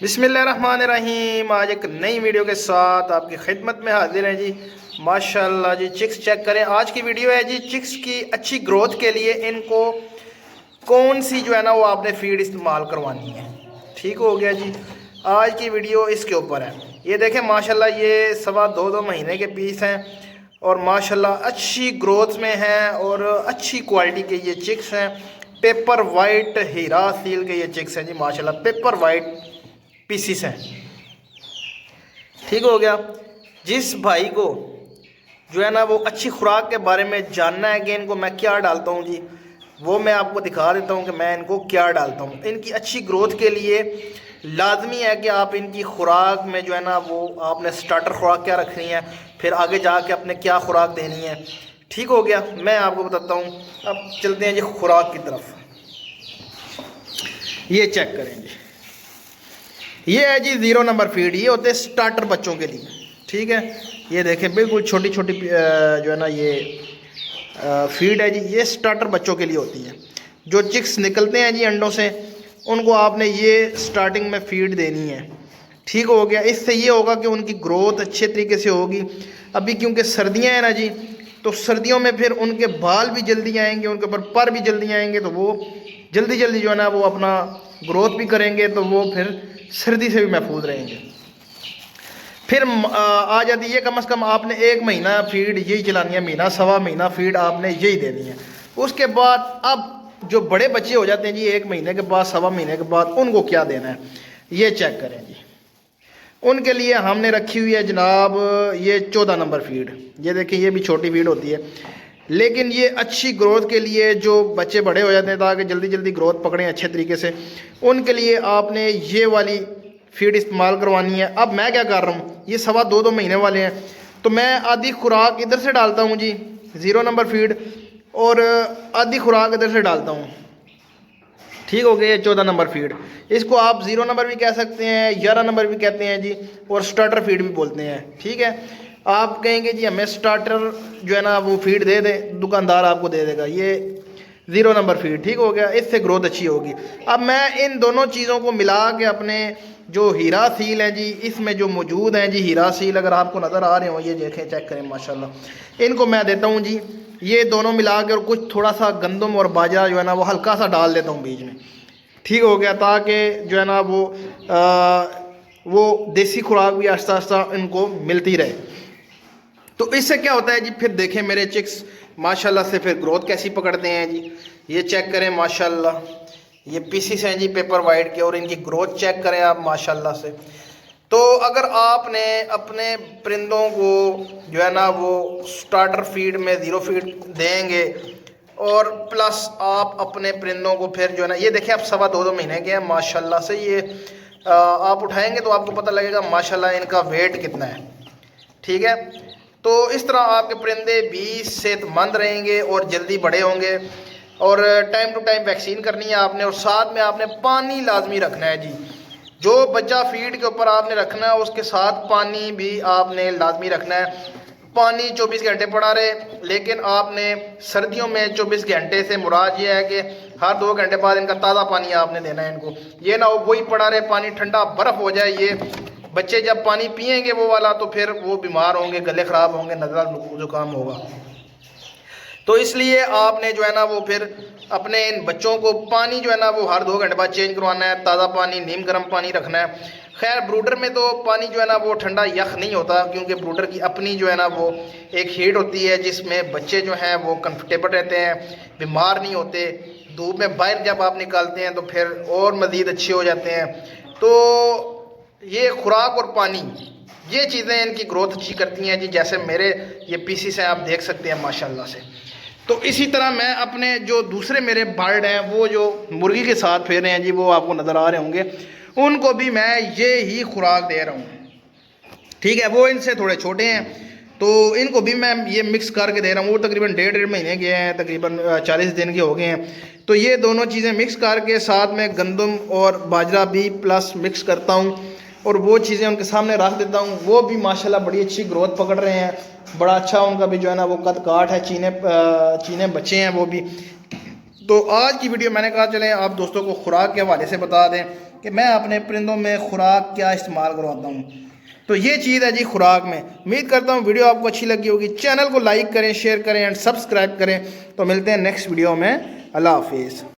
बिस्मिल्लाहिर्रहमानिर्रहीम। आज एक नई वीडियो के साथ आपकी खिदमत में हाजिर है जी। माशाल्लाह जी, चिक्स चेक करें। आज की वीडियो है जी चिक्स की अच्छी ग्रोथ के लिए इनको कौन सी जो है ना वो आपने फीड इस्तेमाल करवानी है। ठीक हो गया जी, आज की वीडियो इसके ऊपर है। ये देखें माशाल्लाह, ये सवा दो महीने के पीस हैं और माशाल्लाह अच्छी ग्रोथ में हैं और अच्छी क्वालिटी के ये चिक्स हैं। पेपर वाइट हीरा सील के ये चिक्स हैं जी माशाल्लाह, पेपर वाइट पीसीस हैं। ठीक हो गया। जिस भाई को जो है ना वो अच्छी खुराक के बारे में जानना है कि इनको मैं क्या डालता हूँ जी, वो मैं आपको दिखा देता हूँ कि मैं इनको क्या डालता हूँ। इनकी अच्छी ग्रोथ के लिए लाजमी है कि आप इनकी खुराक में जो है ना वो आपने स्टार्टर खुराक क्या रखनी है, फिर आगे जाके अपने क्या खुराक देनी है। ठीक हो गया, मैं आपको बताता हूँ। अब चलते हैं जी खुराक की तरफ। ये चेक करें जी, ये है जी 0 नंबर फीड। ये होते हैं स्टार्टर बच्चों के लिए। ठीक है, ये देखें बिल्कुल छोटी छोटी जो है ना ये फीड है जी, ये स्टार्टर बच्चों के लिए होती है। जो चिक्स निकलते हैं जी अंडों से, उनको आपने ये स्टार्टिंग में फीड देनी है। ठीक हो गया। इससे ये होगा कि उनकी ग्रोथ अच्छे तरीके से होगी। अभी क्योंकि सर्दियाँ हैं ना जी, तो सर्दियों में फिर उनके बाल भी जल्दी आएंगे, उनके ऊपर पर भी जल्दी आएंगे, तो वो जल्दी जल्दी जो है ना वो अपना ग्रोथ भी करेंगे, तो वो फिर सर्दी से भी महफूज रहेंगे। फिर आ जाती है कम से कम आपने 1 महीना फीड यही चलानी है, महीना सवा महीना फीड आपने यही देनी है। उसके बाद अब जो बड़े बच्चे हो जाते हैं जी 1 महीने के बाद सवा महीने के बाद, उनको क्या देना है ये चेक करें जी। उनके लिए हमने रखी हुई है जनाब ये 14 नंबर फीड। ये देखिए, ये भी छोटी फीड होती है, लेकिन ये अच्छी ग्रोथ के लिए, जो बच्चे बड़े हो जाते हैं ताकि जल्दी जल्दी ग्रोथ पकड़ें अच्छे तरीके से, उनके लिए आपने ये वाली फीड इस्तेमाल करवानी है। अब मैं क्या कर रहा हूँ, ये सवा दो महीने वाले हैं, तो मैं आधी खुराक इधर से डालता हूँ जी 0 नंबर फीड, और आधी खुराक इधर से डालता हूँ। ठीक हो गया, 14 नंबर फीड। इसको आप 0 नंबर भी कह सकते हैं, 11 नंबर भी कहते हैं जी, और स्टार्टर फीड भी बोलते हैं। ठीक है, आप कहेंगे जी हमें स्टार्टर जो है ना वो फीड दे दे, दुकानदार आपको दे देगा ये 0 नंबर फीड। ठीक हो गया, इससे ग्रोथ अच्छी होगी। अब मैं इन दोनों चीज़ों को मिला के अपने जो हीरा सील है जी, इसमें जो मौजूद हैं जी हीरा सील, अगर आपको नज़र आ रहे हो ये देखें, चेक करें माशाल्लाह, इनको मैं देता हूँ जी ये दोनों मिला के, और कुछ थोड़ा सा गंदम और बाजरा जो है ना वो हल्का सा डाल देता हूँ बीच में। ठीक हो गया, ताकि जो है ना वो देसी खुराक भी आहिस्ता आहिस्ता इनको मिलती रहे। तो इससे क्या होता है जी, फिर देखें मेरे चिक्स माशाल्लाह से फिर ग्रोथ कैसी पकड़ते हैं जी। ये चेक करें माशाल्लाह, ये पीसीस हैं जी पेपर वाइट के, और इनकी ग्रोथ चेक करें आप माशाल्लाह से। तो अगर आपने अपने परिंदों को जो है ना वो स्टार्टर फीड में 0 फीड देंगे, और प्लस आप अपने परिंदों को फिर जो है ना, ये देखें आप सवा दो महीने के हैं माशाल्लाह से। ये आप उठाएंगे तो आपको पता लगेगा माशाल्लाह इनका वेट कितना है। ठीक है, तो इस तरह आपके परिंदे भी सेहतमंद रहेंगे और जल्दी बड़े होंगे। और टाइम टू टाइम वैक्सीन करनी है आपने, और साथ में आपने पानी लाजमी रखना है जी। जो बच्चा फीड के ऊपर आपने रखना है उसके साथ पानी भी आपने लाजमी रखना है। पानी 24 घंटे पड़ा रहे, लेकिन आपने सर्दियों में 24 घंटे से मुराद ये है कि हर 2 घंटे बाद इनका ताज़ा पानी आपने देना है इनको। ये ना वही पड़ा रहे, पानी ठंडा बर्फ़ हो जाए। ये बच्चे जब पानी पिएंगे वो वाला, तो फिर वो बीमार होंगे, गले ख़राब होंगे, नज़ला ज़ुकाम होगा। तो इसलिए आपने जो है ना वो फिर अपने इन बच्चों को पानी जो है ना वो हर 2 घंटे बाद चेंज करवाना है। ताज़ा पानी, नीम गर्म पानी रखना है। खैर ब्रूडर में तो पानी जो है ना वो ठंडा यख नहीं होता, क्योंकि ब्रूडर की अपनी जो है ना वो एक हीट होती है जिसमें बच्चे जो हैं वो कंफर्टेबल रहते हैं, बीमार नहीं होते। धूप में बाहर जब आप निकालते हैं तो फिर और मज़ीद अच्छे हो जाते हैं। तो ये खुराक और पानी, ये चीज़ें इनकी ग्रोथ अच्छी करती हैं जी। जैसे मेरे ये पीसीस हैं, आप देख सकते हैं माशाल्लाह से। तो इसी तरह मैं अपने जो दूसरे मेरे बर्ड हैं, वो जो मुर्गी के साथ फेर रहे हैं जी, वो आपको नज़र आ रहे होंगे, उनको भी मैं ये ही खुराक दे रहा हूँ। ठीक है, वो इनसे थोड़े छोटे हैं, तो इनको भी मैं ये मिक्स करके दे रहा हूँ। वो तकरीबन 1.5 महीने के हैं, तकरीबन 40 दिन के हो गए हैं। तो ये दोनों चीज़ें मिक्स करके साथ में गंदम और बाजरा भी प्लस मिक्स करता हूँ, और वो चीज़ें उनके सामने रख देता हूँ। वो भी माशाल्लाह बड़ी अच्छी ग्रोथ पकड़ रहे हैं, बड़ा अच्छा उनका भी जो है ना वो कद काठ है, चीने बच्चे हैं वो भी। तो आज की वीडियो मैंने कहा चलें आप दोस्तों को खुराक के हवाले से बता दें कि मैं अपने परिंदों में खुराक क्या इस्तेमाल करवाता हूँ। तो ये चीज़ है जी खुराक में। उम्मीद करता हूँ वीडियो आपको अच्छी लगी होगी। चैनल को लाइक करें, शेयर करें एंड सब्सक्राइब करें। तो मिलते हैं नेक्स्ट वीडियो में। अल्लाह हाफिज़।